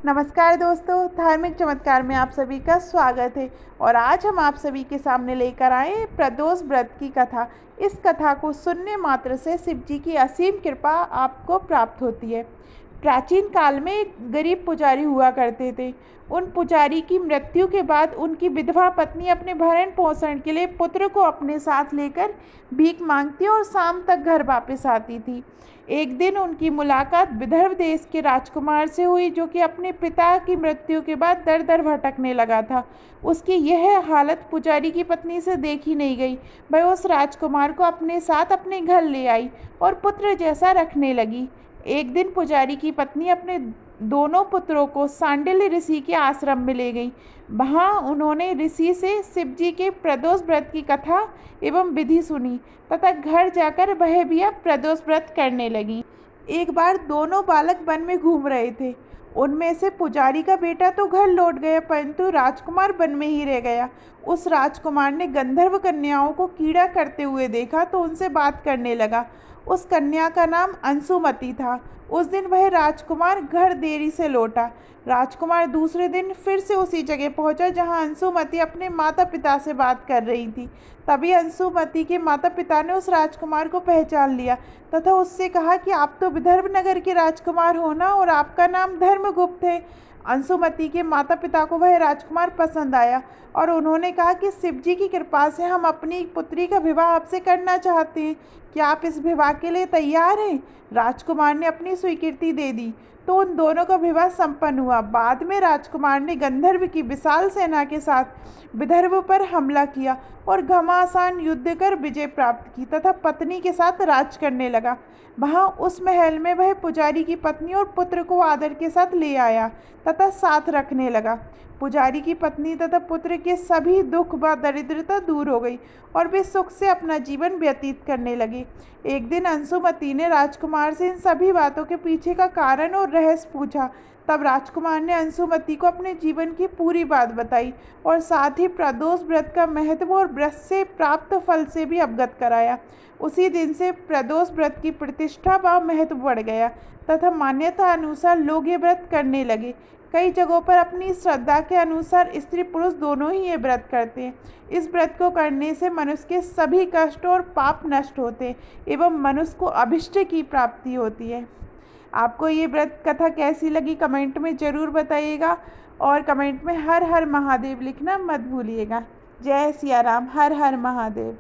नमस्कार दोस्तों, धार्मिक चमत्कार में आप सभी का स्वागत है। और आज हम आप सभी के सामने लेकर आए प्रदोष व्रत की कथा। इस कथा को सुनने मात्र से शिव जी की असीम कृपा आपको प्राप्त होती है। प्राचीन काल में एक गरीब पुजारी हुआ करते थे। उन पुजारी की मृत्यु के बाद उनकी विधवा पत्नी अपने भरण पोषण के लिए पुत्र को अपने साथ लेकर भीख मांगती और शाम तक घर वापस आती थी। एक दिन उनकी मुलाकात विदर्भ देश के राजकुमार से हुई, जो कि अपने पिता की मृत्यु के बाद दर दर भटकने लगा था। उसकी यह हालत पुजारी की पत्नी से देखी नहीं गई। वह उस राजकुमार को अपने साथ अपने घर ले आई और पुत्र जैसा रखने लगी। एक दिन पुजारी की पत्नी अपने दोनों पुत्रों को सांडिल्य ऋषि के आश्रम में ले गई। वहाँ उन्होंने ऋषि से शिव जी के प्रदोष व्रत की कथा एवं विधि सुनी तथा घर जाकर वह भी अब प्रदोष व्रत करने लगी। एक बार दोनों बालक वन में घूम रहे थे। उनमें से पुजारी का बेटा तो घर लौट गया, परंतु राजकुमार वन में ही रह गया। उस राजकुमार ने गंधर्व कन्याओं को कीड़ा करते हुए देखा तो उनसे बात करने लगा। उस कन्या का नाम अंशुमति था। उस दिन वह राजकुमार घर देरी से लौटा। राजकुमार दूसरे दिन फिर से उसी जगह पहुंचा जहां अंशुमति अपने माता पिता से बात कर रही थी। तभी अंशुमति के माता पिता ने उस राजकुमार को पहचान लिया तथा उससे कहा कि आप तो विदर्भ नगर के राजकुमार हो ना, और आपका नाम धर्मगुप्त है। अंशुमति के माता पिता को वह राजकुमार पसंद आया और उन्होंने कहा कि शिव जी की कृपा से हम अपनी पुत्री का विवाह आपसे करना चाहते हैं। क्या आप इस विवाह के लिए तैयार हैं? राजकुमार ने अपनी स्वीकृति दे दी तो उन दोनों का विवाह संपन्न हुआ। बाद में राजकुमार ने गंधर्व की विशाल सेना के साथ विदर्भ पर हमला किया और घमासान युद्ध कर विजय प्राप्त की तथा पत्नी के साथ राज करने लगा। वहाँ उस महल में वह पुजारी की पत्नी और पुत्र को आदर के साथ ले आया तथा साथ रखने लगा। पुजारी की पत्नी तथा पुत्र के सभी दुख व दरिद्रता दूर हो गई और वे सुख से अपना जीवन व्यतीत करने लगे। एक दिन अंशुमति ने राजकुमार से इन सभी बातों के पीछे का कारण और रहस्य पूछा। तब राजकुमार ने अंशुमति को अपने जीवन की पूरी बात बताई और साथ ही प्रदोष व्रत का महत्व और व्रत से प्राप्त फल से भी अवगत कराया। उसी दिन से प्रदोष व्रत की प्रतिष्ठा व महत्व बढ़ गया तथा मान्यता अनुसार लोग ये व्रत करने लगे। कई जगहों पर अपनी श्रद्धा के अनुसार स्त्री पुरुष दोनों ही ये व्रत करते हैं। इस व्रत को करने से मनुष्य के सभी कष्ट और पाप नष्ट होते एवं मनुष्य को अभिष्ट की प्राप्ति होती है। आपको ये व्रत कथा कैसी लगी कमेंट में ज़रूर बताइएगा और कमेंट में हर हर महादेव लिखना मत भूलिएगा। जय सिया राम, हर हर महादेव।